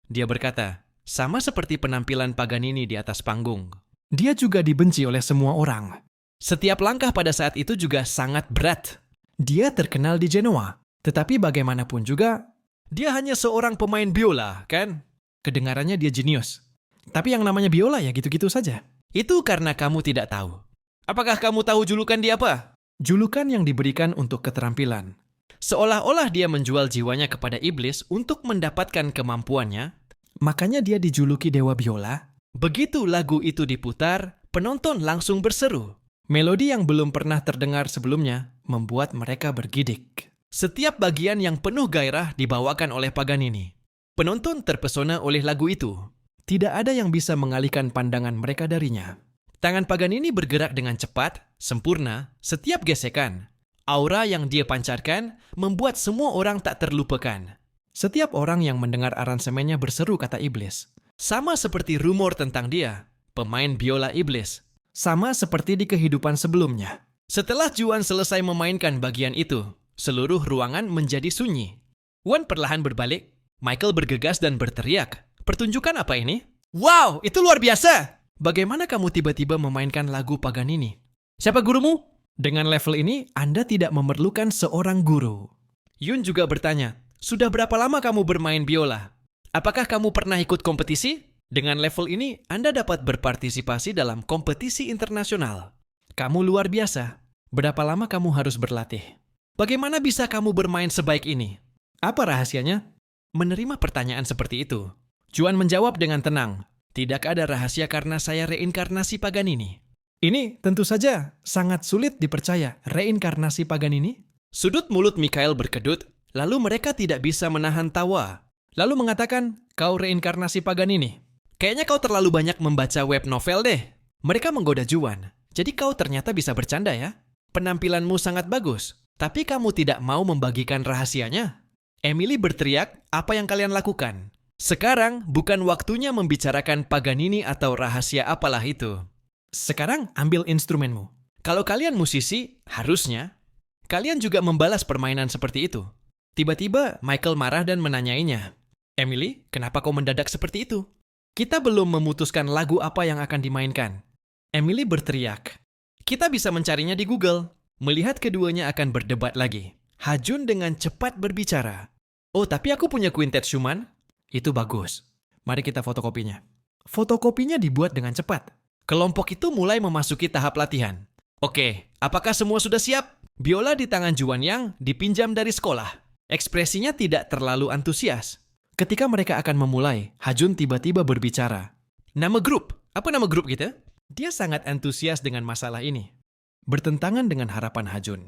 Dia berkata, sama seperti penampilan Paganini di atas panggung. Dia juga dibenci oleh semua orang. Setiap langkah pada saat itu juga sangat berat. Dia terkenal di Genoa, tetapi bagaimanapun juga, Dia hanya seorang pemain biola, kan? kedengarannya dia jenius. Tapi yang namanya biola ya gitu-gitu saja. Itu karena kamu tidak tahu. Apakah kamu tahu julukan dia apa? Julukan yang diberikan untuk keterampilan. Seolah-olah dia menjual jiwanya kepada iblis untuk mendapatkan kemampuannya. Makanya dia dijuluki Dewa Biola. Begitu lagu itu diputar, penonton langsung berseru. Melodi yang belum pernah terdengar sebelumnya membuat mereka bergidik. Setiap bagian yang penuh gairah dibawakan oleh Paganini. Penonton terpesona oleh lagu itu. Tidak ada yang bisa mengalihkan pandangan mereka darinya. Tangan Paganini bergerak dengan cepat, sempurna, setiap gesekan. Aura yang dia pancarkan membuat semua orang tak terlupakan. Setiap orang yang mendengar aransemennya berseru, kata iblis. Sama seperti rumor tentang dia, pemain biola iblis. Sama seperti di kehidupan sebelumnya. Setelah Juan selesai memainkan bagian itu, seluruh ruangan menjadi sunyi. Juan perlahan berbalik, Michael bergegas dan berteriak. Pertunjukan apa ini? Wow, itu luar biasa! Bagaimana kamu tiba-tiba memainkan lagu Paganini? Siapa gurumu? Dengan level ini, Anda tidak memerlukan seorang guru. Yun juga bertanya, sudah berapa lama kamu bermain biola? Apakah kamu pernah ikut kompetisi? Dengan level ini, Anda dapat berpartisipasi dalam kompetisi internasional. Kamu luar biasa. Berapa lama kamu harus berlatih? Bagaimana bisa kamu bermain sebaik ini? Apa rahasianya? Menerima pertanyaan seperti itu, Juan menjawab dengan tenang, tidak ada rahasia karena saya reinkarnasi Paganini. Ini tentu saja sangat sulit dipercaya. Reinkarnasi Paganini? Sudut mulut Mikhail berkedut, lalu mereka tidak bisa menahan tawa. Lalu mengatakan, kau reinkarnasi Paganini. Kayaknya kau terlalu banyak membaca web novel deh. Mereka menggoda Juan. Jadi kau ternyata bisa bercanda ya? Penampilanmu sangat bagus, tapi kamu tidak mau membagikan rahasianya. Emily berteriak, apa yang kalian lakukan? Sekarang bukan waktunya membicarakan Paganini atau rahasia apalah itu. Sekarang ambil instrumenmu. Kalau kalian musisi, harusnya kalian juga membalas permainan seperti itu. Tiba-tiba Michael marah dan menanyainya. Emily, kenapa kau mendadak seperti itu? Kita belum memutuskan lagu apa yang akan dimainkan. Emily berteriak. Kita bisa mencarinya di Google. Melihat keduanya akan berdebat lagi. Hajun dengan cepat berbicara. Oh, tapi aku punya quintet Schumann. Itu bagus. Mari kita fotokopinya. Fotokopinya dibuat dengan cepat. Kelompok itu mulai memasuki tahap latihan. Oke, apakah semua sudah siap? Biola di tangan Juan Yang dipinjam dari sekolah. Ekspresinya tidak terlalu antusias. Ketika mereka akan memulai, Hajun tiba-tiba berbicara. Nama grup? Apa nama grup kita? Dia sangat antusias dengan masalah ini. Bertentangan dengan harapan Hajun.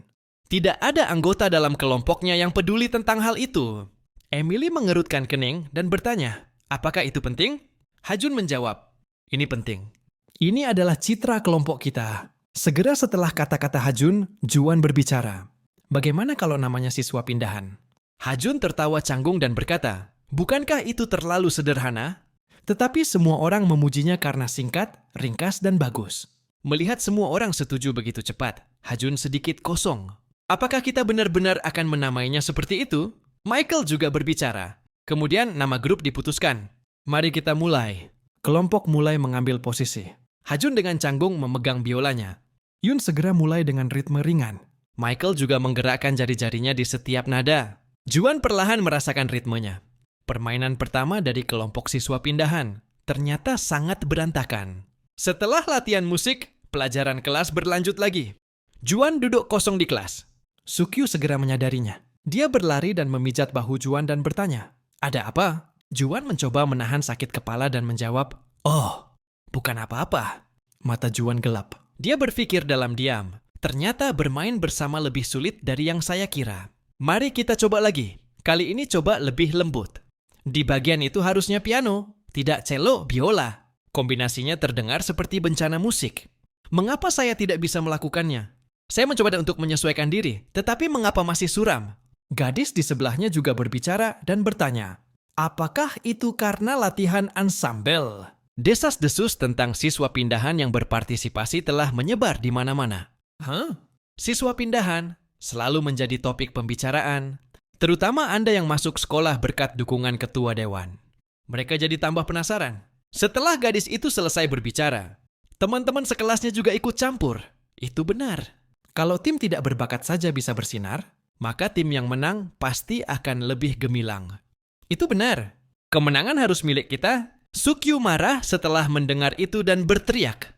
Tidak ada anggota dalam kelompoknya yang peduli tentang hal itu. Emily mengerutkan kening dan bertanya, apakah itu penting? Hajun menjawab, ini penting. Ini adalah citra kelompok kita. Segera setelah kata-kata Hajun, Juan berbicara. Bagaimana kalau namanya siswa pindahan? Hajun tertawa canggung dan berkata, bukankah itu terlalu sederhana? Tetapi semua orang memujinya karena singkat, ringkas, dan bagus. Melihat semua orang setuju begitu cepat, Hajun sedikit kosong. Apakah kita benar-benar akan menamainya seperti itu? Michael juga berbicara. Kemudian nama grup diputuskan. Mari kita mulai. Kelompok mulai mengambil posisi. Hajun dengan canggung memegang biolanya. Yun segera mulai dengan ritme ringan. Michael juga menggerakkan jari-jarinya di setiap nada. Juan perlahan merasakan ritmenya. Permainan pertama dari kelompok siswa pindahan ternyata sangat berantakan. Setelah latihan musik, pelajaran kelas berlanjut lagi. Juan duduk kosong di kelas. Sukyu segera menyadarinya. Dia berlari dan memijat bahu Juan dan bertanya, ada apa? Juan mencoba menahan sakit kepala dan menjawab, oh, bukan apa-apa. Mata Juan gelap. Dia berpikir dalam diam. Ternyata bermain bersama lebih sulit dari yang saya kira. Mari kita coba lagi. Kali ini coba lebih lembut. Di bagian itu harusnya piano, tidak cello, biola. Kombinasinya terdengar seperti bencana musik. Mengapa saya tidak bisa melakukannya? Saya mencoba untuk menyesuaikan diri, tetapi mengapa masih suram? Gadis di sebelahnya juga berbicara dan bertanya, apakah itu karena latihan ansambel? Desas-desus tentang siswa pindahan yang berpartisipasi telah menyebar di mana-mana. Siswa pindahan selalu menjadi topik pembicaraan, terutama Anda yang masuk sekolah berkat dukungan ketua dewan. Mereka jadi tambah penasaran. Setelah gadis itu selesai berbicara, teman-teman sekelasnya juga ikut campur. Itu benar. Kalau tim tidak berbakat saja bisa bersinar, Maka tim yang menang pasti akan lebih gemilang. Itu benar. Kemenangan harus milik kita. Sukyu marah setelah mendengar itu dan berteriak.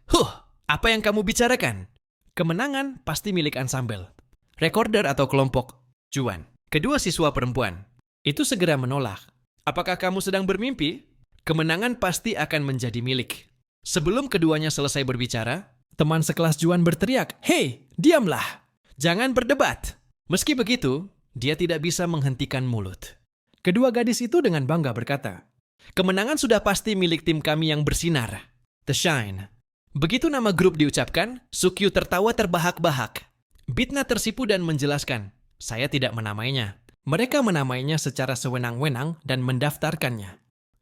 Apa yang kamu bicarakan? Kemenangan pasti milik ansambel. Recorder atau kelompok Juan. Kedua siswa perempuan. Itu segera menolak. Apakah kamu sedang bermimpi? Kemenangan pasti akan menjadi milik. Sebelum keduanya selesai berbicara, teman sekelas Juan berteriak, "Hei, diamlah! jangan berdebat. Meski begitu, dia tidak bisa menghentikan mulut. Kedua gadis itu dengan bangga berkata, Kemenangan sudah pasti milik tim kami yang bersinar. The Shine. Begitu nama grup diucapkan, Sukyu tertawa terbahak-bahak. Bitna tersipu dan menjelaskan, saya tidak menamainya. Mereka menamainya secara sewenang-wenang dan mendaftarkannya.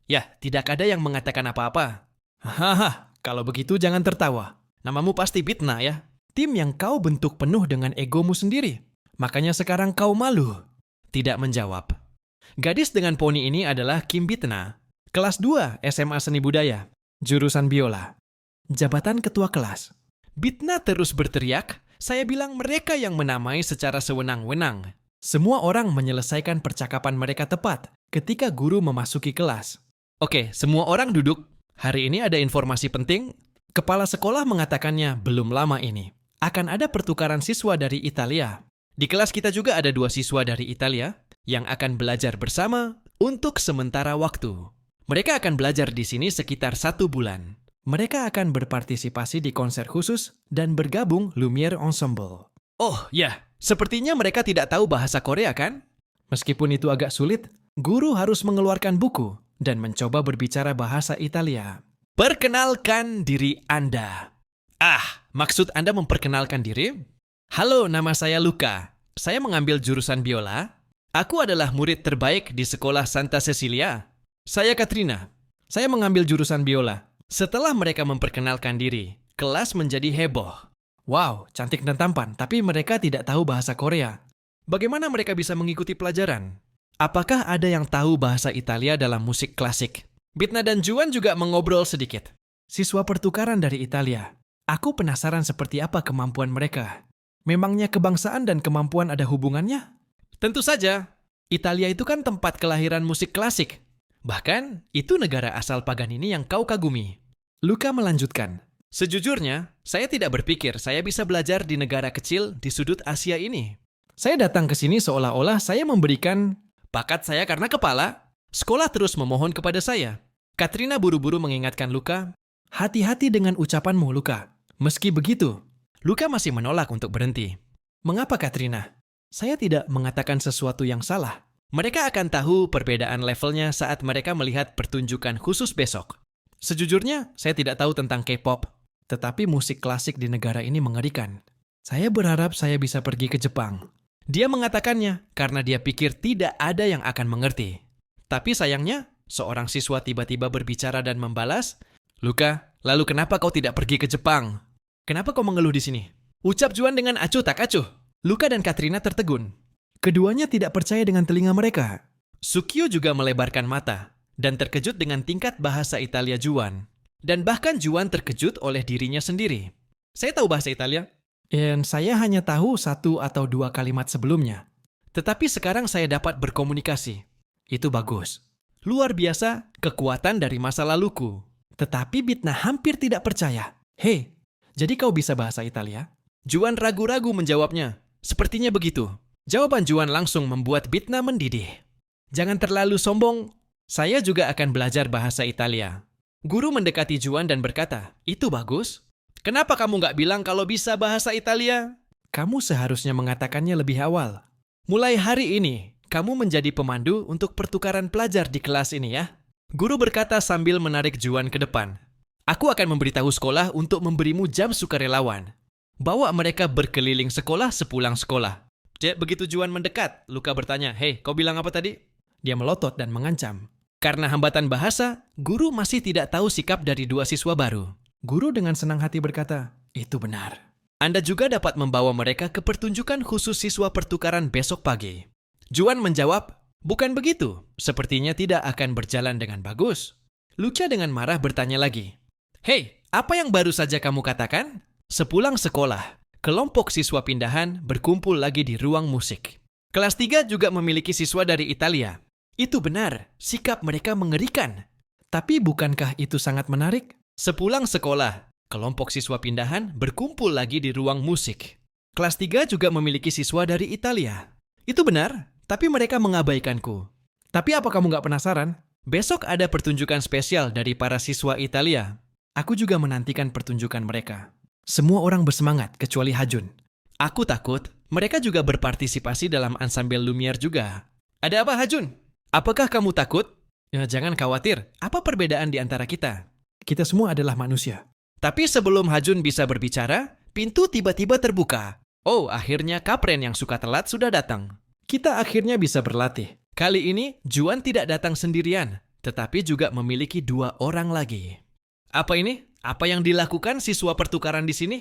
Ya, tidak ada yang mengatakan apa-apa. Hahaha, kalau begitu jangan tertawa. Namamu pasti Bitna ya. Tim yang kau bentuk penuh dengan egomu sendiri. Makanya sekarang kau malu. Tidak menjawab. Gadis dengan poni ini adalah Kim Bitna. Kelas 2 SMA Seni Budaya. Jurusan biola. Jabatan ketua kelas. Bitna terus berteriak, saya bilang mereka yang menamai secara sewenang-wenang. Semua orang menyelesaikan percakapan mereka tepat ketika guru memasuki kelas. Oke, semua orang duduk. Hari ini ada informasi penting. Kepala sekolah mengatakannya belum lama ini. Akan ada pertukaran siswa dari Italia. Di kelas kita juga ada 2 siswa dari Italia yang akan belajar bersama untuk sementara waktu. Mereka akan belajar di sini sekitar 1 bulan. Mereka akan berpartisipasi di konser khusus dan bergabung Lumiere Ensemble. Oh ya, sepertinya mereka tidak tahu bahasa Korea kan? Meskipun itu agak sulit, guru harus mengeluarkan buku dan mencoba berbicara bahasa Italia. Perkenalkan diri Anda. Maksud Anda memperkenalkan diri? Halo, nama saya Luca. Saya mengambil jurusan biola. Aku adalah murid terbaik di sekolah Santa Cecilia. Saya Katrina. Saya mengambil jurusan biola. Setelah mereka memperkenalkan diri, kelas menjadi heboh. Wow, cantik dan tampan, tapi mereka tidak tahu bahasa Korea. Bagaimana mereka bisa mengikuti pelajaran? Apakah ada yang tahu bahasa Italia dalam musik klasik? Bitna dan Juan juga mengobrol sedikit. Siswa pertukaran dari Italia. Aku penasaran seperti apa kemampuan mereka. Memangnya kebangsaan dan kemampuan ada hubungannya? Tentu saja. Italia itu kan tempat kelahiran musik klasik. Bahkan, itu negara asal Paganini yang kau kagumi. Luca melanjutkan. Sejujurnya, saya tidak berpikir saya bisa belajar di negara kecil di sudut Asia ini. Saya datang ke sini seolah-olah saya memberikan bakat saya karena kepala. Sekolah terus memohon kepada saya. Katrina buru-buru mengingatkan Luca. Hati-hati dengan ucapanmu, Luca. Meski begitu, Luca masih menolak untuk berhenti. Mengapa, Katrina? Saya tidak mengatakan sesuatu yang salah. Mereka akan tahu perbedaan levelnya saat mereka melihat pertunjukan khusus besok. Sejujurnya, saya tidak tahu tentang K-pop. Tetapi musik klasik di negara ini mengerikan. Saya berharap saya bisa pergi ke Jepang. Dia mengatakannya karena dia pikir tidak ada yang akan mengerti. Tapi sayangnya, seorang siswa tiba-tiba berbicara dan membalas, Luca, lalu kenapa kau tidak pergi ke Jepang? Kenapa kau mengeluh di sini? Ucap Juan dengan acuh tak acuh. Luca dan Katrina tertegun. Keduanya tidak percaya dengan telinga mereka. Sukyo juga melebarkan mata dan terkejut dengan tingkat bahasa Italia Juan. Dan bahkan Juan terkejut oleh dirinya sendiri. Saya tahu bahasa Italia. Dan saya hanya tahu 1 atau 2 kalimat sebelumnya. Tetapi sekarang saya dapat berkomunikasi. Itu bagus. Luar biasa kekuatan dari masa laluku. Tetapi Bitna hampir tidak percaya. Hei, jadi kau bisa bahasa Italia? Juan ragu-ragu menjawabnya. Sepertinya begitu. Jawaban Juan langsung membuat Bitna mendidih. Jangan terlalu sombong. Saya juga akan belajar bahasa Italia. Guru mendekati Juan dan berkata, itu bagus. Kenapa kamu nggak bilang kalau bisa bahasa Italia? Kamu seharusnya mengatakannya lebih awal. Mulai hari ini, kamu menjadi pemandu untuk pertukaran pelajar di kelas ini ya. Guru berkata sambil menarik Juan ke depan. Aku akan memberitahu sekolah untuk memberimu jam sukarelawan. Bawa mereka berkeliling sekolah sepulang sekolah. Begitu Juan mendekat, Luca bertanya, hei, kau bilang apa tadi? Dia melotot dan mengancam. Karena hambatan bahasa, guru masih tidak tahu sikap dari 2 siswa baru. Guru dengan senang hati berkata, itu benar. Anda juga dapat membawa mereka ke pertunjukan khusus siswa pertukaran besok pagi. Juan menjawab, Bukan begitu, sepertinya tidak akan berjalan dengan bagus. Luca dengan marah bertanya lagi. Hei, apa yang baru saja kamu katakan? Sepulang sekolah, kelompok siswa pindahan berkumpul lagi di ruang musik. Kelas 3 juga memiliki siswa dari Italia. Itu benar, sikap mereka mengerikan. Tapi bukankah itu sangat menarik? Sepulang sekolah, kelompok siswa pindahan berkumpul lagi di ruang musik. Kelas 3 juga memiliki siswa dari Italia. Itu benar, tapi mereka mengabaikanku. Tapi apa kamu nggak penasaran? Besok ada pertunjukan spesial dari para siswa Italia. Aku juga menantikan pertunjukan mereka. Semua orang bersemangat, kecuali Hajun. Aku takut mereka juga berpartisipasi dalam ensemble Lumiere juga. Ada apa, Hajun? Apakah kamu takut? Ya, jangan khawatir, Apa perbedaan di antara kita? kita semua adalah manusia. Tapi sebelum Hajun bisa berbicara, pintu tiba-tiba terbuka. Oh, akhirnya Kapren yang suka telat sudah datang. Kita akhirnya bisa berlatih. Kali ini, Juan tidak datang sendirian, tetapi juga memiliki 2 orang lagi. Apa ini? Apa yang dilakukan siswa pertukaran di sini?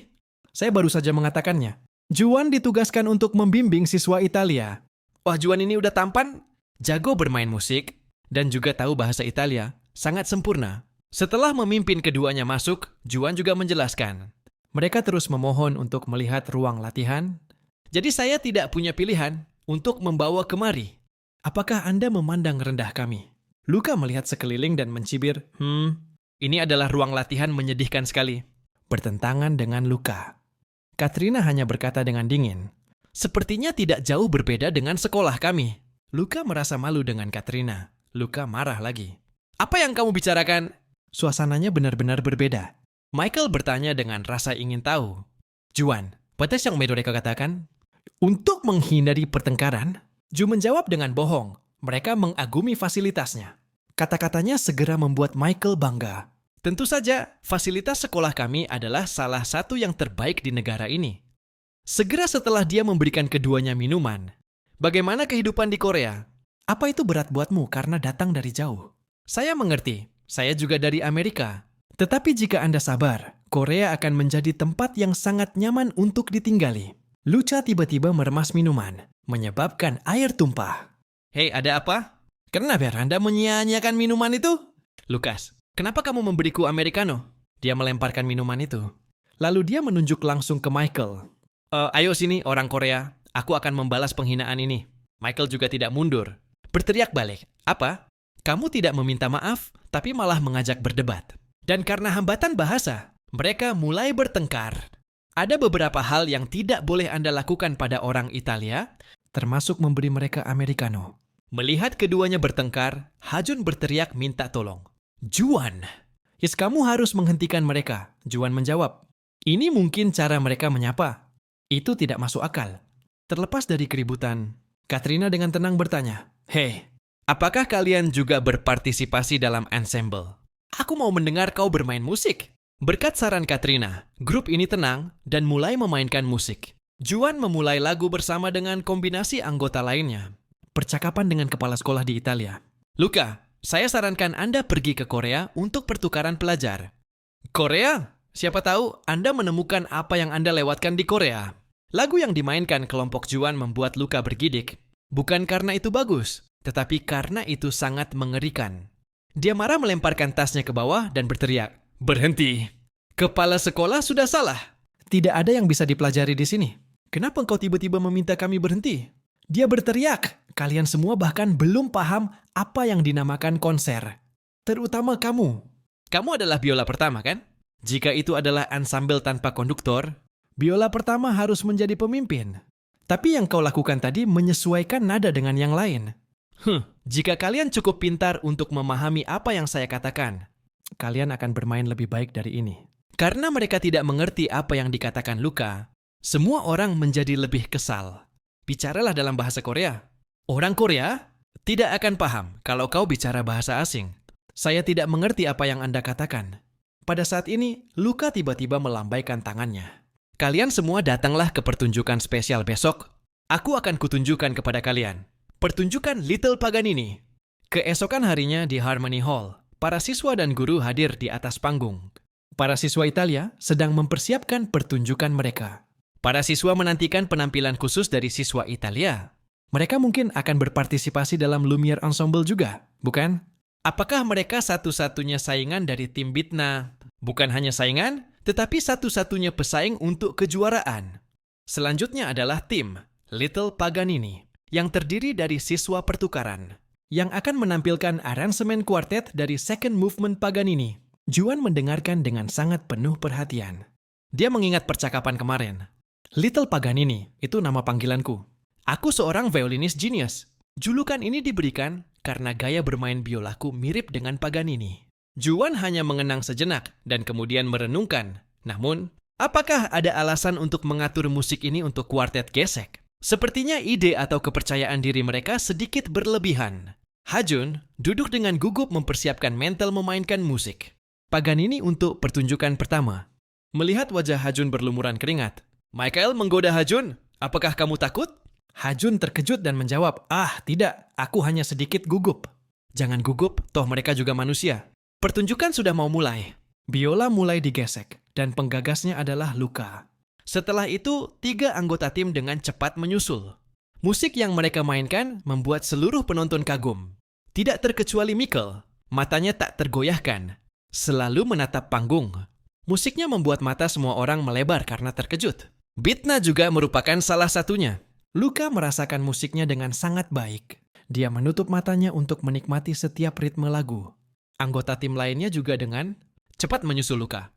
Saya baru saja mengatakannya. Juan ditugaskan untuk membimbing siswa Italia. Wah, Juan ini udah tampan, jago bermain musik, dan juga tahu bahasa Italia, sangat sempurna. Setelah memimpin keduanya masuk, Juan juga menjelaskan. Mereka terus memohon untuk melihat ruang latihan. Jadi saya tidak punya pilihan untuk membawa kemari. Apakah Anda memandang rendah kami? Luka melihat sekeliling dan mencibir, Ini adalah ruang latihan menyedihkan sekali. bertentangan dengan Luka. Katrina hanya berkata dengan dingin. Sepertinya tidak jauh berbeda dengan sekolah kami. Luka merasa malu dengan Katrina. Luka marah lagi. Apa yang kamu bicarakan? Suasananya benar-benar berbeda. Michael bertanya dengan rasa ingin tahu. Juan, batas yang mereka katakan? Untuk menghindari pertengkaran, Ju menjawab dengan bohong. Mereka mengagumi fasilitasnya. Kata-katanya segera membuat Michael bangga. Tentu saja, fasilitas sekolah kami adalah salah satu yang terbaik di negara ini. Segera setelah dia memberikan keduanya minuman. Bagaimana kehidupan di Korea? Apa itu berat buatmu karena datang dari jauh? Saya mengerti, saya juga dari Amerika. Tetapi jika Anda sabar, Korea akan menjadi tempat yang sangat nyaman untuk ditinggali. Luca tiba-tiba meremas minuman, menyebabkan air tumpah. Hei, ada apa? Kenapa Anda menyia-nyiakan minuman itu? Lukas, kenapa kamu memberiku Americano? Dia melemparkan minuman itu. Lalu dia menunjuk langsung ke Michael. Ayo sini orang Korea, aku akan membalas penghinaan ini. Michael juga tidak mundur. Berteriak balik, apa? Kamu tidak meminta maaf, tapi malah mengajak berdebat. Dan karena hambatan bahasa, mereka mulai bertengkar. Ada beberapa hal yang tidak boleh Anda lakukan pada orang Italia, Termasuk memberi mereka Americano. Melihat keduanya bertengkar, Hajun berteriak minta tolong. Juan! Yes, kamu harus menghentikan mereka, Juan menjawab. Ini mungkin cara mereka menyapa. Itu tidak masuk akal. Terlepas dari keributan, Katrina dengan tenang bertanya, Hei, apakah kalian juga berpartisipasi dalam ensemble? Aku mau mendengar kau bermain musik. Berkat saran Katrina, grup ini tenang dan mulai memainkan musik. Juan memulai lagu bersama dengan kombinasi anggota lainnya. percakapan dengan kepala sekolah di Italia. Luka, saya sarankan Anda pergi ke Korea untuk pertukaran pelajar. Korea? Siapa tahu Anda menemukan apa yang Anda lewatkan di Korea. Lagu yang dimainkan kelompok Juan membuat Luka bergidik. Bukan karena itu bagus, tetapi karena itu sangat mengerikan. Dia marah melemparkan tasnya ke bawah dan berteriak, "Berhenti! Kepala sekolah sudah salah!" Tidak ada yang bisa dipelajari di sini. Kenapa engkau tiba-tiba meminta kami berhenti? Dia berteriak. Kalian semua bahkan belum paham apa yang dinamakan konser. Terutama kamu. Kamu adalah biola pertama, kan? Jika itu adalah ensemble tanpa konduktor, Biola pertama harus menjadi pemimpin. Tapi yang kau lakukan tadi menyesuaikan nada dengan yang lain. jika kalian cukup pintar untuk memahami apa yang saya katakan, Kalian akan bermain lebih baik dari ini. karena mereka tidak mengerti apa yang dikatakan Luka, semua orang menjadi lebih kesal. Bicaralah dalam bahasa Korea. Orang Korea tidak akan paham kalau kau bicara bahasa asing. Saya tidak mengerti apa yang Anda katakan. Pada saat ini, Luka tiba-tiba melambaikan tangannya. Kalian semua datanglah ke pertunjukan spesial besok. Aku akan kutunjukkan kepada kalian. Pertunjukan Little Paganini. Keesokan harinya di Harmony Hall, para siswa dan guru hadir di atas panggung. Para siswa Italia sedang mempersiapkan pertunjukan mereka. Para siswa menantikan penampilan khusus dari siswa Italia. Mereka mungkin akan berpartisipasi dalam Lumiere Ensemble juga, bukan? Apakah mereka satu-satunya saingan dari tim Bitna? Bukan hanya saingan, tetapi satu-satunya pesaing untuk kejuaraan. Selanjutnya adalah tim Little Paganini, yang terdiri dari siswa pertukaran, yang akan menampilkan aransemen kuartet dari Second Movement Paganini. Juan mendengarkan dengan sangat penuh perhatian. Dia mengingat percakapan kemarin. Little Paganini, itu nama panggilanku. Aku seorang violinis genius. Julukan ini diberikan karena gaya bermain biolaku mirip dengan Paganini. Juan hanya mengenang sejenak dan kemudian merenungkan. Namun, apakah ada alasan untuk mengatur musik ini untuk kuartet gesek? Sepertinya ide atau kepercayaan diri mereka sedikit berlebihan. Ha-jun duduk dengan gugup mempersiapkan mental memainkan musik. Paganini untuk pertunjukan pertama. Melihat wajah Ha-jun berlumuran keringat. Michael menggoda Ha-jun, apakah kamu takut? Ha-jun terkejut dan menjawab, tidak, aku hanya sedikit gugup. Jangan gugup, toh mereka juga manusia. Pertunjukan sudah mau mulai. Biola mulai digesek, dan penggagasnya adalah Luca. Setelah itu, 3 anggota tim dengan cepat menyusul. Musik yang mereka mainkan membuat seluruh penonton kagum. Tidak terkecuali Mikkel, matanya tak tergoyahkan. Selalu menatap panggung. Musiknya membuat mata semua orang melebar karena terkejut. Bitna juga merupakan salah satunya. Luca merasakan musiknya dengan sangat baik. Dia menutup matanya untuk menikmati setiap ritme lagu. Anggota tim lainnya juga dengan cepat menyusul Luca.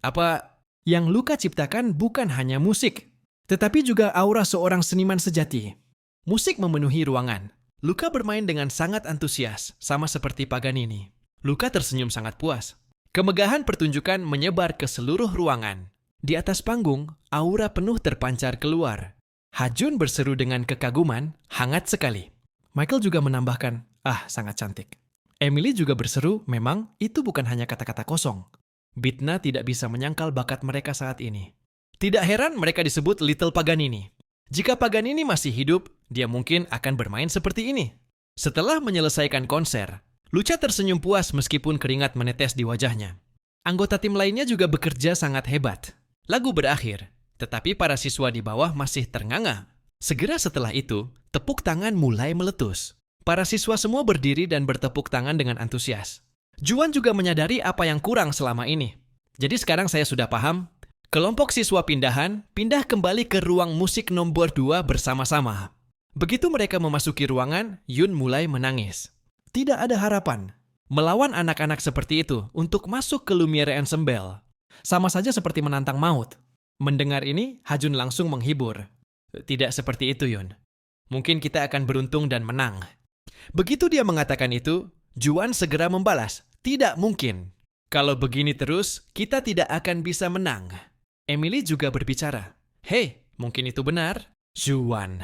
Yang Luca ciptakan bukan hanya musik, tetapi juga aura seorang seniman sejati. Musik memenuhi ruangan. Luca bermain dengan sangat antusias, sama seperti Paganini. Luca tersenyum sangat puas. Kemegahan pertunjukan menyebar ke seluruh ruangan. Di atas panggung, aura penuh terpancar keluar. Ha-jun berseru dengan kekaguman, hangat sekali. Michael juga menambahkan, sangat cantik. Emily juga berseru, memang itu bukan hanya kata-kata kosong. Bitna tidak bisa menyangkal bakat mereka saat ini. Tidak heran mereka disebut Little Paganini. Jika Paganini masih hidup, dia mungkin akan bermain seperti ini. Setelah menyelesaikan konser, Luca tersenyum puas meskipun keringat menetes di wajahnya. Anggota tim lainnya juga bekerja sangat hebat. Lagu berakhir, tetapi para siswa di bawah masih ternganga. Segera setelah itu, tepuk tangan mulai meletus. Para siswa semua berdiri dan bertepuk tangan dengan antusias. Juan juga menyadari apa yang kurang selama ini. Jadi sekarang saya sudah paham. Kelompok siswa pindahan pindah kembali ke ruang musik nomor 2 bersama-sama. Begitu mereka memasuki ruangan, Yun mulai menangis. Tidak ada harapan. Melawan anak-anak seperti itu untuk masuk ke Lumiere Ensemble. Sama saja seperti menantang maut. Mendengar ini, Ha-jun langsung menghibur. Tidak seperti itu, Yun. Mungkin kita akan beruntung dan menang. Begitu dia mengatakan itu, Juan segera membalas, tidak mungkin. Kalau begini terus, kita tidak akan bisa menang. Emily juga berbicara. Hei, mungkin itu benar. Juan,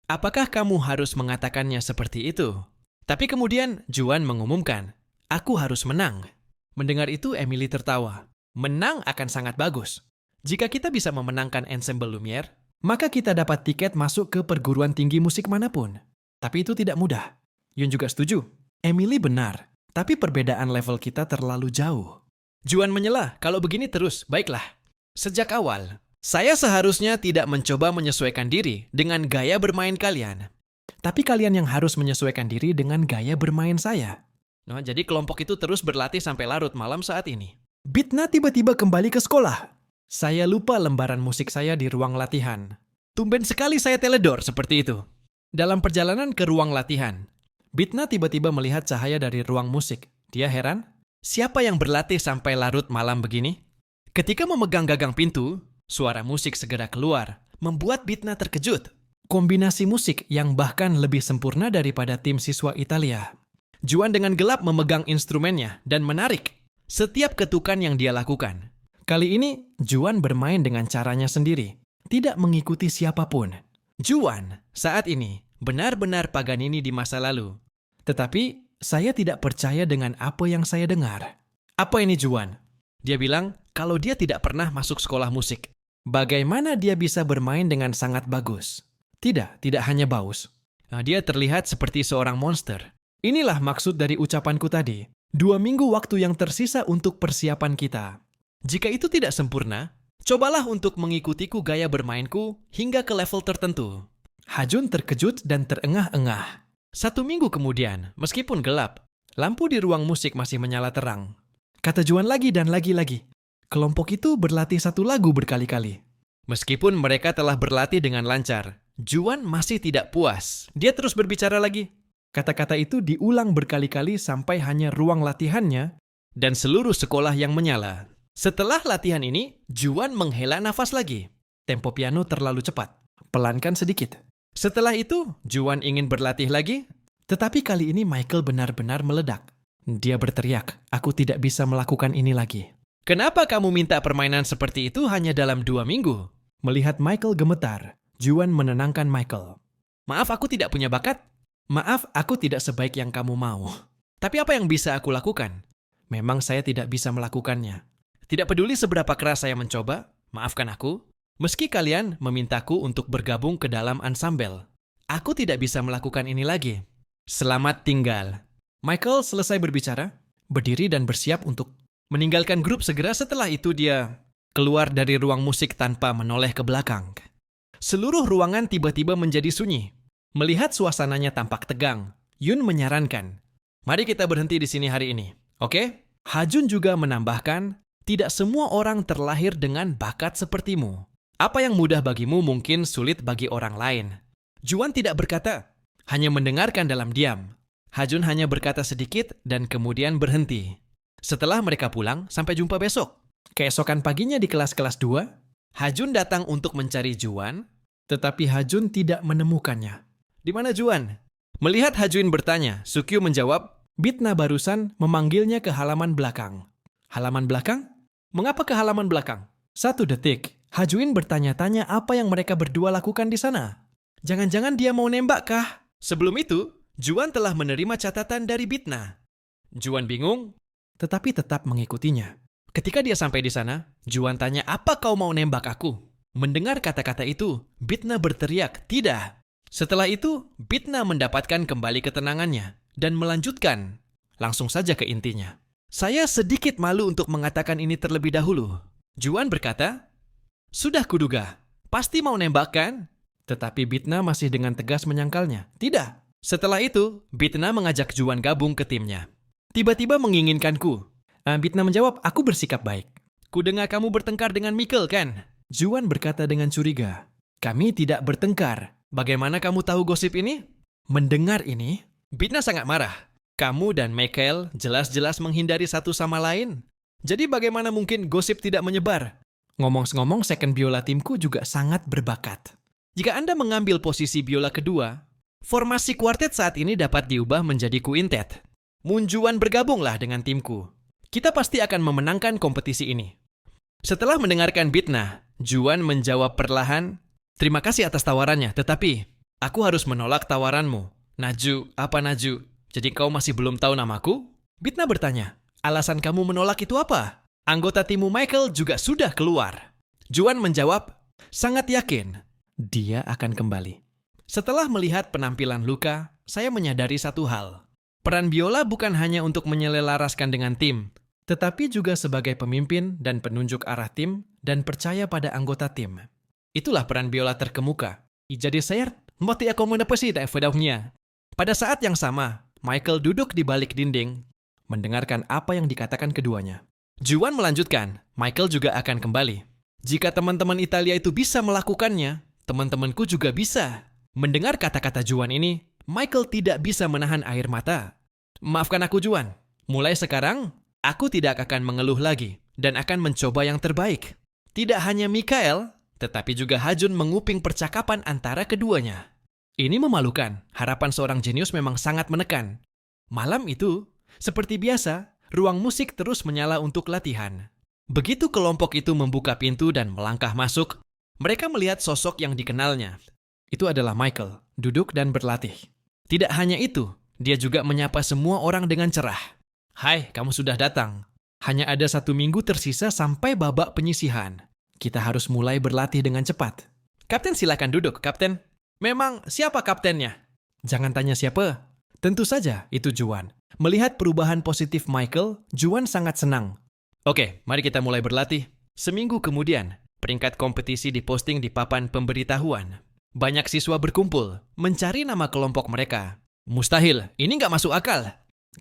apakah kamu harus mengatakannya seperti itu? Tapi kemudian Juan mengumumkan, aku harus menang. Mendengar itu, Emily tertawa. Menang akan sangat bagus. Jika kita bisa memenangkan Ensemble Lumiere, maka kita dapat tiket masuk ke perguruan tinggi musik manapun. Tapi itu tidak mudah. Yun juga setuju. Emily benar, tapi perbedaan level kita terlalu jauh. Juan menyela, kalau begini terus, baiklah. Sejak awal, saya seharusnya tidak mencoba menyesuaikan diri dengan gaya bermain kalian. Tapi kalian yang harus menyesuaikan diri dengan gaya bermain saya. Jadi kelompok itu terus berlatih sampai larut malam saat ini. Bitna tiba-tiba kembali ke sekolah. Saya lupa lembaran musik saya di ruang latihan. Tumben sekali saya teledor seperti itu. Dalam perjalanan ke ruang latihan, Bitna tiba-tiba melihat cahaya dari ruang musik. Dia heran, siapa yang berlatih sampai larut malam begini? Ketika memegang gagang pintu, suara musik segera keluar, membuat Bitna terkejut. Kombinasi musik yang bahkan lebih sempurna daripada tim siswa Italia. Juan dengan gelap memegang instrumennya dan menarik setiap ketukan yang dia lakukan. Kali ini, Juan bermain dengan caranya sendiri, tidak mengikuti siapapun. Juan, saat ini, benar-benar Paganini di masa lalu. Tetapi, saya tidak percaya dengan apa yang saya dengar. Apa ini Juan? Dia bilang kalau dia tidak pernah masuk sekolah musik. Bagaimana dia bisa bermain dengan sangat bagus? Tidak hanya baus. Dia terlihat seperti seorang monster. Inilah maksud dari ucapanku tadi. 2 minggu waktu yang tersisa untuk persiapan kita. Jika itu tidak sempurna, cobalah untuk mengikutiku gaya bermainku hingga ke level tertentu. Hajun terkejut dan terengah-engah. 1 minggu kemudian, meskipun gelap, lampu di ruang musik masih menyala terang. Kata Juan lagi dan lagi-lagi. Kelompok itu berlatih satu lagu berkali-kali. Meskipun mereka telah berlatih dengan lancar, Juan masih tidak puas. Dia terus berbicara lagi. Kata-kata itu diulang berkali-kali sampai hanya ruang latihannya Dan seluruh sekolah yang menyala. Setelah latihan ini, Juan menghela nafas lagi. tempo piano terlalu cepat. Pelankan sedikit. Setelah itu, Juan ingin berlatih lagi. Tetapi kali ini Michael benar-benar meledak. Dia berteriak, "Aku tidak bisa melakukan ini lagi." Kenapa kamu minta permainan seperti itu hanya dalam 2 minggu? Melihat Michael gemetar, Juan menenangkan Michael. Maaf, aku tidak punya bakat. "Maaf, aku tidak sebaik yang kamu mau. Tapi apa yang bisa aku lakukan? Memang saya tidak bisa melakukannya." Tidak peduli seberapa keras saya mencoba, maafkan aku. Meski kalian memintaku untuk bergabung ke dalam ansambel, aku tidak bisa melakukan ini lagi. Selamat tinggal. Michael selesai berbicara, berdiri dan bersiap untuk Meninggalkan grup segera setelah itu dia keluar dari ruang musik tanpa menoleh ke belakang. Seluruh ruangan tiba-tiba menjadi sunyi. Melihat suasananya tampak tegang, Yun menyarankan, "Mari kita berhenti di sini hari ini, oke?" Hajun juga menambahkan, "Tidak semua orang terlahir dengan bakat sepertimu. Apa yang mudah bagimu mungkin sulit bagi orang lain." Juan tidak berkata, hanya mendengarkan dalam diam. Hajun hanya berkata sedikit dan kemudian berhenti. Setelah mereka pulang, sampai jumpa besok. Keesokan paginya di kelas-kelas 2, Hajun datang untuk mencari Juan. tetapi Hajun tidak menemukannya. Di mana Juan? Melihat Hajun bertanya, Sukyu menjawab, Bitna barusan memanggilnya ke halaman belakang. Halaman belakang? Mengapa ke halaman belakang? 1 detik. Hajuin bertanya-tanya apa yang mereka berdua lakukan di sana. Jangan-jangan dia mau nembak kah? Sebelum itu, Juan telah menerima catatan dari Bitna. Juan bingung. Tetapi tetap mengikutinya. Ketika dia sampai di sana, Juan tanya, "Apa kau mau nembak aku?" Mendengar kata-kata itu, Bitna berteriak, "Tidak." Setelah itu, Bitna mendapatkan kembali ketenangannya dan melanjutkan langsung saja ke intinya. "Saya sedikit malu untuk mengatakan ini terlebih dahulu." Juan berkata, "Sudah kuduga, pasti mau nembak kan?" Tetapi Bitna masih dengan tegas menyangkalnya. Tidak. Setelah itu, Bitna mengajak Juan gabung ke timnya. "Tiba-tiba menginginkanku." Bitna menjawab, "Aku bersikap baik." "Kudengar kamu bertengkar dengan Mikkel kan?" Juan berkata dengan curiga, "Kami tidak bertengkar." "Bagaimana kamu tahu gosip ini?" Mendengar ini, Bitna sangat marah. "Kamu dan Michael jelas-jelas menghindari satu sama lain. Jadi bagaimana mungkin gosip tidak menyebar?" ngomong-ngomong second biola timku juga sangat berbakat. Jika Anda mengambil posisi biola kedua, formasi kuartet saat ini dapat diubah menjadi kuintet. Juan bergabunglah dengan timku. Kita pasti akan memenangkan kompetisi ini. Setelah mendengarkan Bitna, Juan menjawab perlahan, "Terima kasih atas tawarannya, tetapi aku harus menolak tawaranmu." "Naju, apa Naju? Jadi kau masih belum tahu namaku?" Bitna bertanya, "Alasan kamu menolak itu apa? Anggota timmu Michael juga sudah keluar." Juan menjawab, "Sangat yakin Dia akan kembali. Setelah melihat penampilan Luka, saya menyadari satu hal. Peran biola bukan hanya untuk menyelaraskan dengan tim, Tetapi juga sebagai pemimpin dan penunjuk arah tim dan percaya pada anggota tim. itulah peran biola terkemuka. Jadi saya mati aku menepasi tak fedahnya. Pada saat yang sama, Michael duduk di balik dinding, Mendengarkan apa yang dikatakan keduanya. Juan melanjutkan, "Michael juga akan kembali. Jika teman-teman Italia itu bisa melakukannya, teman-temanku juga bisa." Mendengar kata-kata Juan ini, Michael tidak bisa menahan air mata. "Maafkan aku Juan, mulai sekarang, aku tidak akan mengeluh lagi dan akan mencoba yang terbaik." Tidak hanya Mikael, tetapi juga Hajun menguping percakapan antara keduanya. Ini memalukan, harapan seorang jenius memang sangat menekan. Malam itu, seperti biasa, ruang musik terus menyala untuk latihan. Begitu kelompok itu membuka pintu dan melangkah masuk, mereka melihat sosok yang dikenalnya. Itu adalah Michael, duduk dan berlatih. Tidak hanya itu, dia juga menyapa semua orang dengan cerah. "Hai, kamu sudah datang. Hanya ada 1 minggu tersisa sampai babak penyisihan. Kita harus mulai berlatih dengan cepat. Kapten silakan duduk, Kapten. Memang siapa kaptennya?" Jangan tanya siapa. Tentu saja itu Juan. Melihat perubahan positif Michael, Juan sangat senang. "Oke, mari kita mulai berlatih." Seminggu kemudian, peringkat kompetisi diposting di papan pemberitahuan. Banyak siswa berkumpul, mencari nama kelompok mereka. Mustahil, ini nggak masuk akal.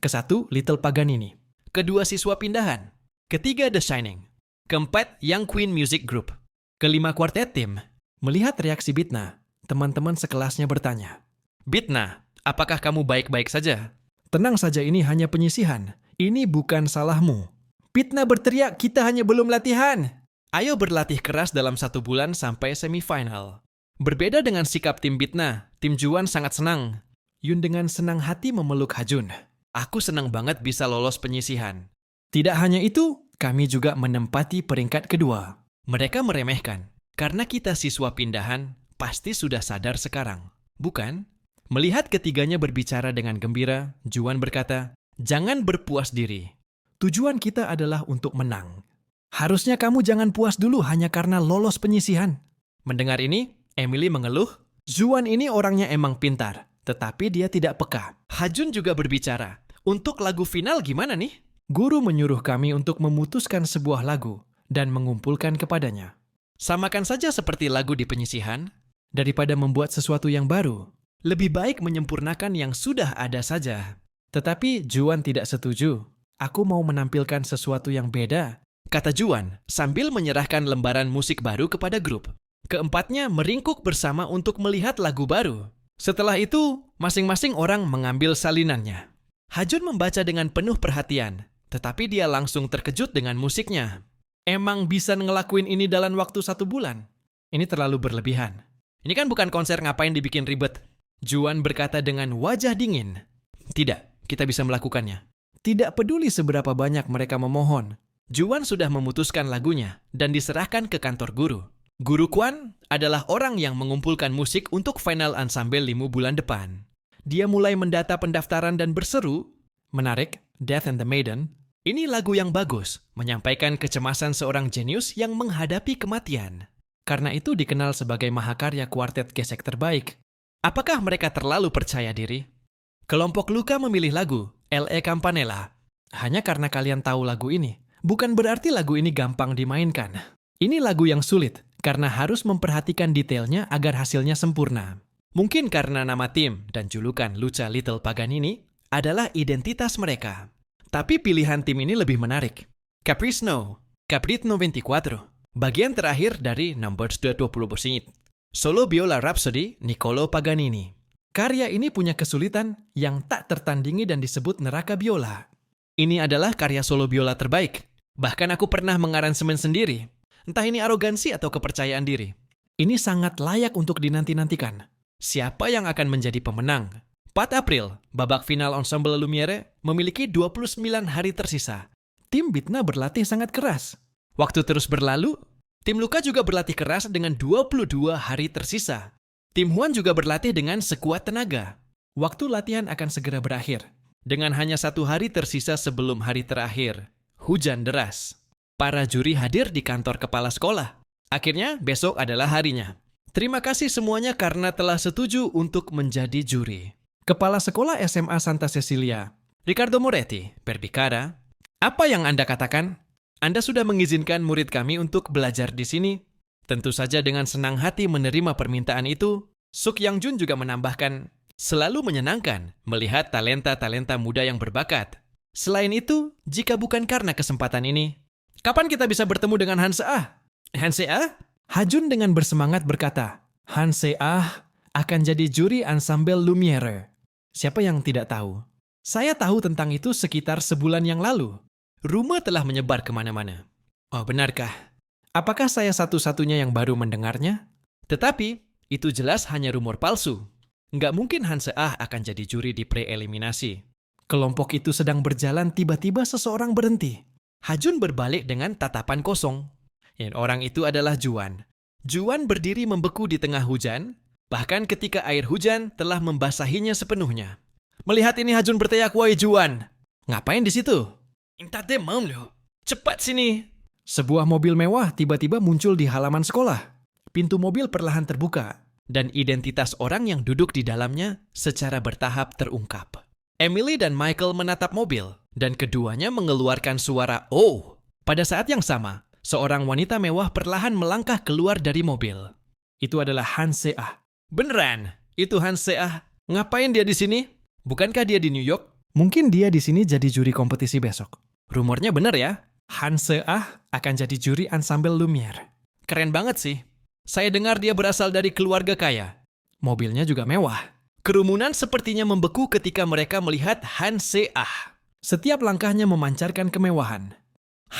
Kesatu, Little Paganini. Kedua, siswa pindahan. Ketiga, The Shining. Keempat, Young Queen Music Group. Kelima, Quartet Team. Melihat reaksi Bitna, teman-teman sekelasnya bertanya, Bitna, apakah kamu baik-baik saja? tenang saja, ini hanya penyisihan. Ini bukan salahmu. Bitna berteriak, kita hanya belum latihan. Ayo berlatih keras dalam 1 bulan sampai semifinal. Berbeda dengan sikap tim Bitna, tim Juan sangat senang. Yun dengan senang hati memeluk Hajun. Aku senang banget bisa lolos penyisihan. Tidak hanya itu, kami juga menempati peringkat kedua. Mereka meremehkan, karena kita siswa pindahan pasti sudah sadar sekarang, bukan? Melihat ketiganya berbicara dengan gembira, Juan berkata, jangan berpuas diri. Tujuan kita adalah untuk menang. Harusnya kamu jangan puas dulu hanya karena lolos penyisihan. Mendengar ini, Emily mengeluh. Juan ini orangnya emang pintar, tetapi dia tidak peka. Hajun juga berbicara, untuk lagu final gimana nih? Guru menyuruh kami untuk memutuskan sebuah lagu dan mengumpulkan kepadanya. Samakan saja seperti lagu di penyisihan. Daripada membuat sesuatu yang baru, Lebih baik menyempurnakan yang sudah ada saja. tetapi Juan tidak setuju. Aku mau menampilkan sesuatu yang beda. Kata Juan sambil menyerahkan lembaran musik baru kepada grup. Keempatnya meringkuk bersama untuk melihat lagu baru. Setelah itu, masing-masing orang mengambil salinannya. Hajun membaca dengan penuh perhatian, tetapi dia langsung terkejut dengan musiknya. Emang bisa ngelakuin ini dalam waktu 1 bulan? Ini terlalu berlebihan. Ini kan bukan konser, ngapain dibikin ribet? Juan berkata dengan wajah dingin. Tidak, kita bisa melakukannya. Tidak peduli seberapa banyak mereka memohon. Juan sudah memutuskan lagunya dan diserahkan ke kantor guru. Guru Kwan adalah orang yang mengumpulkan musik untuk final ensemble Limu bulan depan. Dia mulai mendata pendaftaran dan berseru, Menarik, Death and the Maiden. ini lagu yang bagus, menyampaikan kecemasan seorang jenius yang menghadapi kematian. Karena itu dikenal sebagai mahakarya kuartet gesek terbaik. Apakah mereka terlalu percaya diri? Kelompok Luka memilih lagu L.E. Campanella. Hanya karena kalian tahu lagu ini, bukan berarti lagu ini gampang dimainkan. Ini lagu yang sulit, karena harus memperhatikan detailnya agar hasilnya sempurna. Mungkin karena nama tim dan julukan Lucha Little Paganini adalah identitas mereka. Tapi pilihan tim ini lebih menarik. Capriccio, Capritno 24, bagian terakhir dari Numbers 20%. Solo Viola Rhapsody, Niccolo Paganini. Karya ini punya kesulitan yang tak tertandingi dan disebut neraka biola. Ini adalah karya solo biola terbaik. Bahkan aku pernah mengaransemen sendiri. Entah ini arogansi atau kepercayaan diri. Ini sangat layak untuk dinanti-nantikan. Siapa yang akan menjadi pemenang? 4 April, babak final Ensemble Lumiere memiliki 29 hari tersisa. Tim Bitna berlatih sangat keras. Waktu terus berlalu, tim Luka juga berlatih keras dengan 22 hari tersisa. Tim Huan juga berlatih dengan sekuat tenaga. Waktu latihan akan segera berakhir. Dengan hanya 1 hari tersisa sebelum hari terakhir, hujan deras. Para juri hadir di kantor kepala sekolah. Akhirnya, besok adalah harinya. Terima kasih semuanya karena telah setuju untuk menjadi juri. Kepala Sekolah SMA Santa Cecilia, Ricardo Moretti berbicara, apa yang Anda katakan? Anda sudah mengizinkan murid kami untuk belajar di sini. Tentu saja dengan senang hati menerima permintaan itu. Suk Yang Jun juga menambahkan, selalu menyenangkan melihat talenta-talenta muda yang berbakat. Selain itu, jika bukan karena kesempatan ini, kapan kita bisa bertemu dengan Hanse Ah? Hanse Ah? Hajun dengan bersemangat berkata, Hanse Ah akan jadi juri Ensemble Lumiere. Siapa yang tidak tahu? Saya tahu tentang itu sekitar sebulan yang lalu. Rumor telah menyebar kemana-mana. Oh, benarkah? Apakah saya satu-satunya yang baru mendengarnya? Tetapi, itu jelas hanya rumor palsu. Nggak mungkin Hanse Ah akan jadi juri di pre-eliminasi. Kelompok itu sedang berjalan, tiba-tiba seseorang berhenti. Hajun berbalik dengan tatapan kosong. Dan orang itu adalah Juan. Juan berdiri membeku di tengah hujan, bahkan ketika air hujan telah membasahinya sepenuhnya. Melihat ini Hajun berteriak, "Woi Juan, ngapain di situ? Intate mau lo. Cepat sini." Sebuah mobil mewah tiba-tiba muncul di halaman sekolah. Pintu mobil perlahan terbuka, Dan identitas orang yang duduk di dalamnya secara bertahap terungkap. Emily dan Michael menatap mobil, dan keduanya mengeluarkan suara "Oh". Pada saat yang sama, seorang wanita mewah perlahan melangkah keluar dari mobil. itu adalah Hanse Ah. Beneran? Itu Han Se-ah. Ngapain dia di sini? Bukankah dia di New York? Mungkin dia di sini jadi juri kompetisi besok. Rumornya bener ya? Han Se-ah akan jadi juri Ensemble Lumiere. Keren banget sih. Saya dengar dia berasal dari keluarga kaya. Mobilnya juga mewah. Kerumunan sepertinya membeku ketika mereka melihat Han Se-ah. Setiap langkahnya memancarkan kemewahan.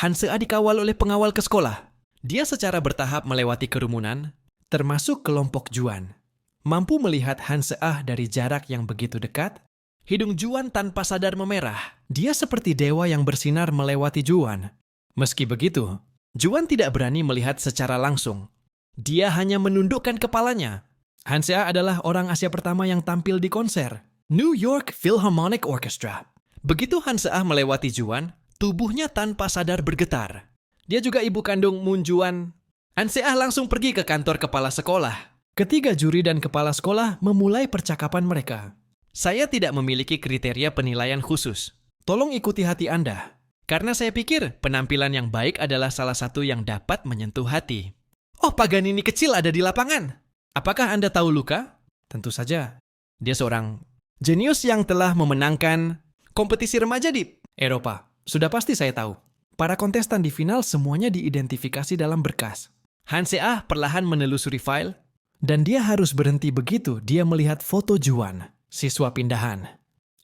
Han Se-ah dikawal oleh pengawal ke sekolah. Dia secara bertahap melewati kerumunan, Termasuk kelompok Juan. Mampu melihat Han Se-ah dari jarak yang begitu dekat. hidung Juan tanpa sadar memerah. Dia seperti dewa yang bersinar melewati Juan. Meski begitu, Juan tidak berani melihat secara langsung. Dia hanya menundukkan kepalanya. Han Se-ah adalah orang Asia pertama yang tampil di konser New York Philharmonic Orchestra. Begitu Han Se-ah melewati Juan, tubuhnya tanpa sadar bergetar. Dia juga ibu kandung Moon Juan. Han Se-ah langsung pergi ke kantor kepala sekolah. Ketiga juri dan kepala sekolah memulai percakapan mereka. Saya tidak memiliki kriteria penilaian khusus. Tolong ikuti hati Anda. Karena saya pikir penampilan yang baik adalah salah satu yang dapat menyentuh hati. Oh, Paganini kecil ada di lapangan. Apakah Anda tahu Luca? Tentu saja. Dia seorang jenius yang telah memenangkan kompetisi remaja di Eropa. Sudah pasti saya tahu. Para kontestan di final semuanya diidentifikasi dalam berkas. Han Se-ah perlahan menelusuri file. Dan dia harus berhenti begitu dia melihat foto Juan, siswa pindahan.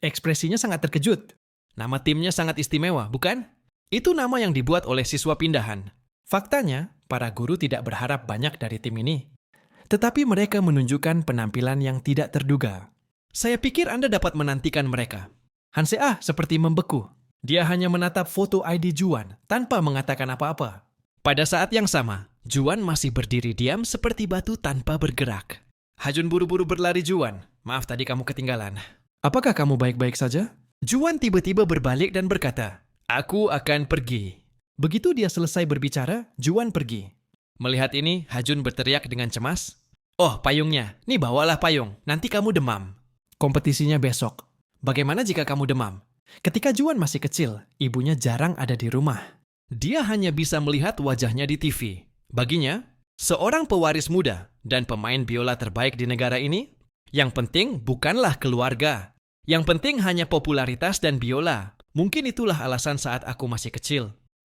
Ekspresinya sangat terkejut. Nama timnya sangat istimewa, bukan? Itu nama yang dibuat oleh siswa pindahan. Faktanya, para guru tidak berharap banyak dari tim ini. Tetapi mereka menunjukkan penampilan yang tidak terduga. Saya pikir Anda dapat menantikan mereka. Han Se-ah seperti membeku. Dia hanya menatap foto ID Juan tanpa mengatakan apa-apa. Pada saat yang sama, Juan masih berdiri diam seperti batu tanpa bergerak. Hajun buru-buru berlari Juan. Maaf tadi kamu ketinggalan. Apakah kamu baik-baik saja? Juan tiba-tiba berbalik dan berkata, "Aku akan pergi." Begitu dia selesai berbicara, Juan pergi. Melihat ini, Hajun berteriak dengan cemas, "Oh, payungnya. Nih bawalah payung. Nanti kamu demam." Kompetisinya besok. Bagaimana jika kamu demam? Ketika Juan masih kecil, ibunya jarang ada di rumah. Dia hanya bisa melihat wajahnya di TV. Baginya, seorang pewaris muda dan pemain biola terbaik di negara ini, yang penting bukanlah keluarga. Yang penting hanya popularitas dan biola. Mungkin itulah alasan saat aku masih kecil.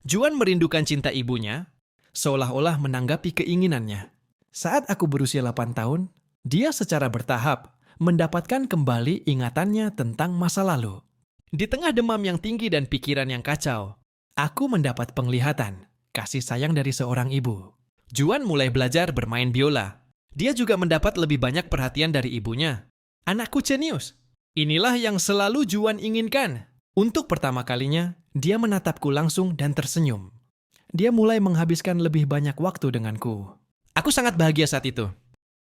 Juan merindukan cinta ibunya, Seolah-olah menanggapi keinginannya. Saat aku berusia 8 tahun, dia secara bertahap mendapatkan kembali ingatannya tentang masa lalu. di tengah demam yang tinggi dan pikiran yang kacau. Aku mendapat penglihatan, kasih sayang dari seorang ibu. Juan mulai belajar bermain biola. Dia juga mendapat lebih banyak perhatian dari ibunya. Anakku jenius. Inilah yang selalu Juan inginkan. Untuk pertama kalinya, dia menatapku langsung dan tersenyum. Dia mulai menghabiskan lebih banyak waktu denganku. Aku sangat bahagia saat itu.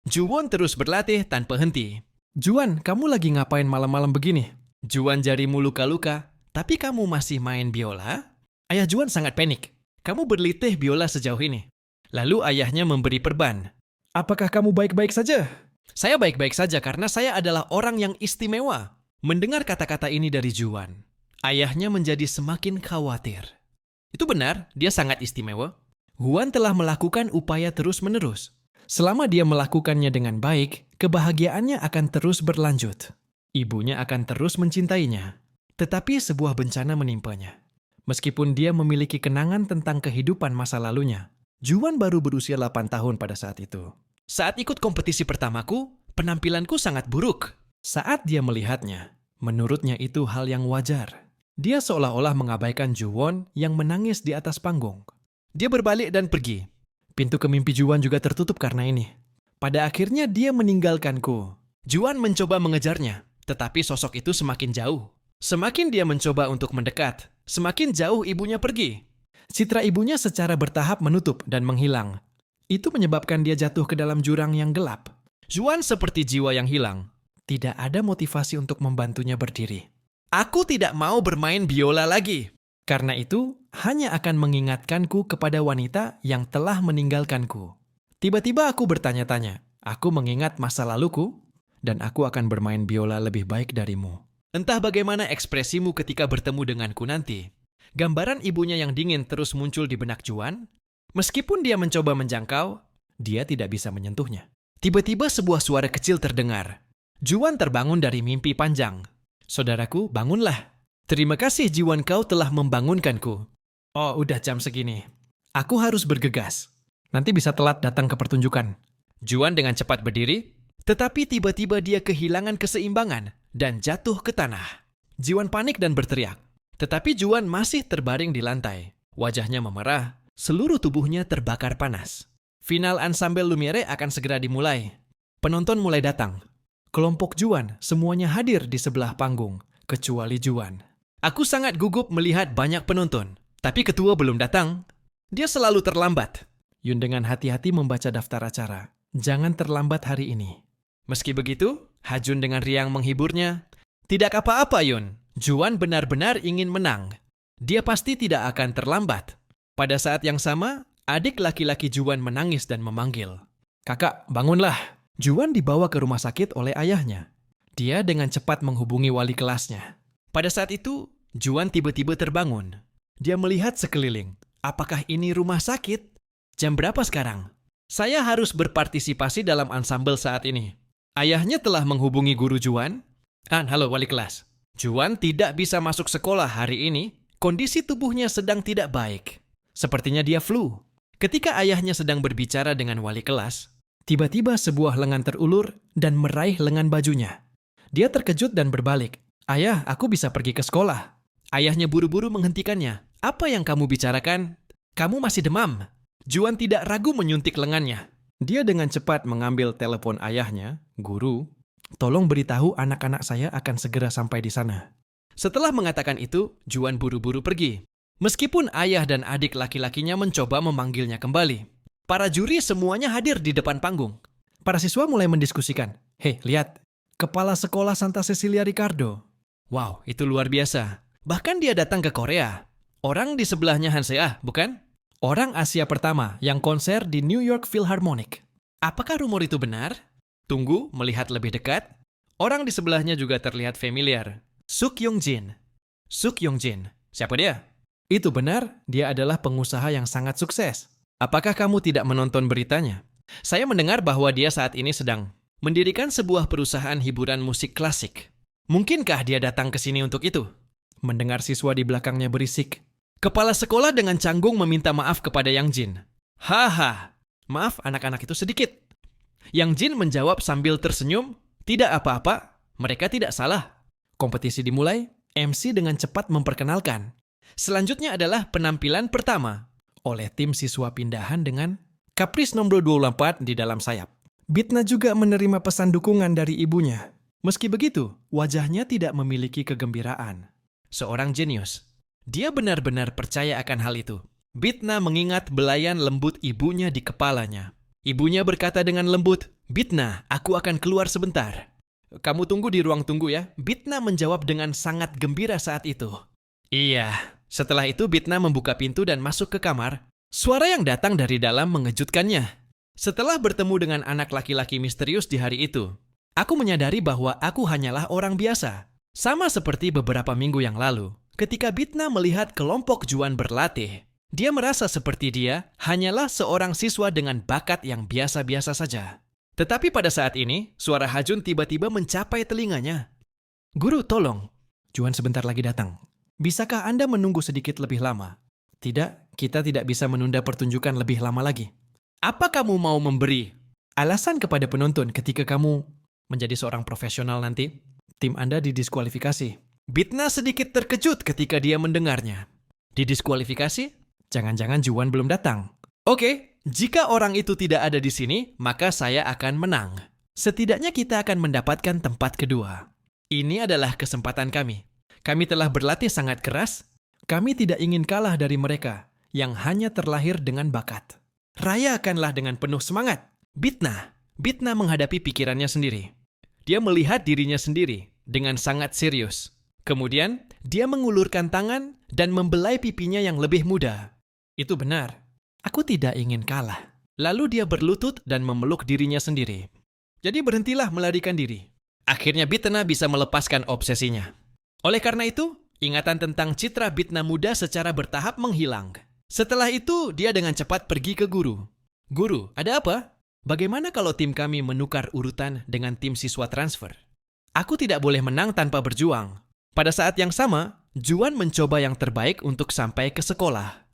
Juwon terus berlatih tanpa henti. Juan, kamu lagi ngapain malam-malam begini? Juan jarimu luka-luka, tapi kamu masih main biola? Ayah Juan sangat panik. Kamu berlitih biola sejauh ini. Lalu ayahnya memberi perban. Apakah kamu baik-baik saja? Saya baik-baik saja karena saya adalah orang yang istimewa. Mendengar kata-kata ini dari Juan, ayahnya menjadi semakin khawatir. Itu benar, dia sangat istimewa. Juan telah melakukan upaya terus-menerus. Selama dia melakukannya dengan baik, kebahagiaannya akan terus berlanjut. Ibunya akan terus mencintainya. Tetapi sebuah bencana menimpanya. Meskipun dia memiliki kenangan tentang kehidupan masa lalunya, Juan baru berusia 8 tahun pada saat itu. Saat ikut kompetisi pertamaku, penampilanku sangat buruk. Saat dia melihatnya, menurutnya itu hal yang wajar. Dia seolah-olah mengabaikan Juwon yang menangis di atas panggung. Dia berbalik dan pergi. Pintu ke mimpi Juwon juga tertutup karena ini. Pada akhirnya dia meninggalkanku. Juan mencoba mengejarnya, tetapi sosok itu semakin jauh. Semakin dia mencoba untuk mendekat, semakin jauh ibunya pergi. Citra ibunya secara bertahap menutup dan menghilang. Itu menyebabkan dia jatuh ke dalam jurang yang gelap. Juan seperti jiwa yang hilang. Tidak ada motivasi untuk membantunya berdiri. Aku tidak mau bermain biola lagi. Karena itu, hanya akan mengingatkanku kepada wanita yang telah meninggalkanku. Tiba-tiba aku bertanya-tanya, aku mengingat masa laluku, dan aku akan bermain biola lebih baik darimu. Entah bagaimana ekspresimu ketika bertemu denganku nanti. Gambaran ibunya yang dingin terus muncul di benak Juan. Meskipun dia mencoba menjangkau, Dia tidak bisa menyentuhnya. Tiba-tiba sebuah suara kecil terdengar. Juan terbangun dari mimpi panjang. Saudaraku, bangunlah. Terima kasih Juan, kau telah membangunkanku. Oh, udah jam segini. Aku harus bergegas. Nanti bisa telat datang ke pertunjukan. Juan dengan cepat berdiri, tetapi tiba-tiba dia kehilangan keseimbangan dan jatuh ke tanah. Juan panik dan berteriak. Tetapi Juan masih terbaring di lantai. Wajahnya memerah, seluruh tubuhnya terbakar panas. Final ensemble Lumiere akan segera dimulai. Penonton mulai datang. Kelompok Juan semuanya hadir di sebelah panggung, kecuali Juan. Aku sangat gugup melihat banyak penonton, tapi ketua belum datang. Dia selalu terlambat. Yun dengan hati-hati membaca daftar acara. Jangan terlambat hari ini. Meski begitu, Hajun dengan riang menghiburnya. Tidak apa-apa, Yun. Juan benar-benar ingin menang. Dia pasti tidak akan terlambat. Pada saat yang sama, adik laki-laki Juan menangis dan memanggil. Kakak, bangunlah. Juan dibawa ke rumah sakit oleh ayahnya. Dia dengan cepat menghubungi wali kelasnya. Pada saat itu, Juan tiba-tiba terbangun. Dia melihat sekeliling. Apakah ini rumah sakit? Jam berapa sekarang? Saya harus berpartisipasi dalam ansambel saat ini. Ayahnya telah menghubungi guru Juan. Halo wali kelas. Juan tidak bisa masuk sekolah hari ini. Kondisi tubuhnya sedang tidak baik. Sepertinya dia flu. Ketika ayahnya sedang berbicara dengan wali kelas, tiba-tiba sebuah lengan terulur dan meraih lengan bajunya. Dia terkejut dan berbalik. Ayah, aku bisa pergi ke sekolah. Ayahnya buru-buru menghentikannya. Apa yang kamu bicarakan? Kamu masih demam. Juan tidak ragu menyuntik lengannya. Dia dengan cepat mengambil telepon ayahnya, guru. Tolong beritahu anak-anak saya akan segera sampai di sana. Setelah mengatakan itu, Juan buru-buru pergi. Meskipun ayah dan adik laki-lakinya mencoba memanggilnya kembali. Para juri semuanya hadir di depan panggung. Para siswa mulai mendiskusikan. Hei, lihat. Kepala sekolah Santa Cecilia Ricardo. Wow, itu luar biasa. Bahkan dia datang ke Korea. Orang di sebelahnya Hansea, bukan? Orang Asia pertama yang konser di New York Philharmonic. Apakah rumor itu benar? Tunggu, melihat lebih dekat. Orang di sebelahnya juga terlihat familiar. Suk Yong Jin. Suk Yong Jin. Siapa dia? Itu benar, dia adalah pengusaha yang sangat sukses. Apakah kamu tidak menonton beritanya? Saya mendengar bahwa dia saat ini sedang mendirikan sebuah perusahaan hiburan musik klasik. Mungkinkah dia datang ke sini untuk itu? Mendengar siswa di belakangnya berisik. Kepala sekolah dengan canggung meminta maaf kepada Yang Jin. Haha, maaf anak-anak itu sedikit. Yang Jin menjawab sambil tersenyum, tidak apa-apa, mereka tidak salah. Kompetisi dimulai, MC dengan cepat memperkenalkan. Selanjutnya adalah penampilan pertama oleh tim siswa pindahan dengan Caprice nomor 24 di dalam sayap. Bitna juga menerima pesan dukungan dari ibunya. Meski begitu, wajahnya tidak memiliki kegembiraan. Seorang jenius. Dia benar-benar percaya akan hal itu. Bitna mengingat belayan lembut ibunya di kepalanya. Ibunya berkata dengan lembut, Bitna, aku akan keluar sebentar. Kamu tunggu di ruang tunggu ya. Bitna menjawab dengan sangat gembira saat itu. Iya. Setelah itu Bitna membuka pintu dan masuk ke kamar. Suara yang datang dari dalam mengejutkannya. Setelah bertemu dengan anak laki-laki misterius di hari itu, aku menyadari bahwa aku hanyalah orang biasa. Sama seperti beberapa minggu yang lalu, ketika Bitna melihat kelompok Juan berlatih. Dia merasa seperti dia hanyalah seorang siswa dengan bakat yang biasa-biasa saja. Tetapi pada saat ini, suara Hajun tiba-tiba mencapai telinganya. Guru, tolong. Juan sebentar lagi datang. Bisakah Anda menunggu sedikit lebih lama? Tidak, kita tidak bisa menunda pertunjukan lebih lama lagi. Apa kamu mau memberi alasan kepada penonton ketika kamu menjadi seorang profesional nanti? Tim Anda didiskualifikasi. Bitna sedikit terkejut ketika dia mendengarnya. Didiskualifikasi? Jangan-jangan Juan belum datang. Oke, jika orang itu tidak ada di sini, maka saya akan menang. Setidaknya kita akan mendapatkan tempat kedua. Ini adalah kesempatan kami. Kami telah berlatih sangat keras. Kami tidak ingin kalah dari mereka yang hanya terlahir dengan bakat. Rayakanlah dengan penuh semangat. Bitna menghadapi pikirannya sendiri. Dia melihat dirinya sendiri dengan sangat serius. Kemudian, dia mengulurkan tangan dan membelai pipinya yang lebih muda. Itu benar. Aku tidak ingin kalah. Lalu dia berlutut dan memeluk dirinya sendiri. Jadi berhentilah melarikan diri. Akhirnya Bitna bisa melepaskan obsesinya. Oleh karena itu, ingatan tentang citra Bitna muda secara bertahap menghilang. Setelah itu, dia dengan cepat pergi ke guru. Guru, ada apa? Bagaimana kalau tim kami menukar urutan dengan tim siswa transfer? Aku tidak boleh menang tanpa berjuang. Pada saat yang sama, Juan mencoba yang terbaik untuk sampai ke sekolah.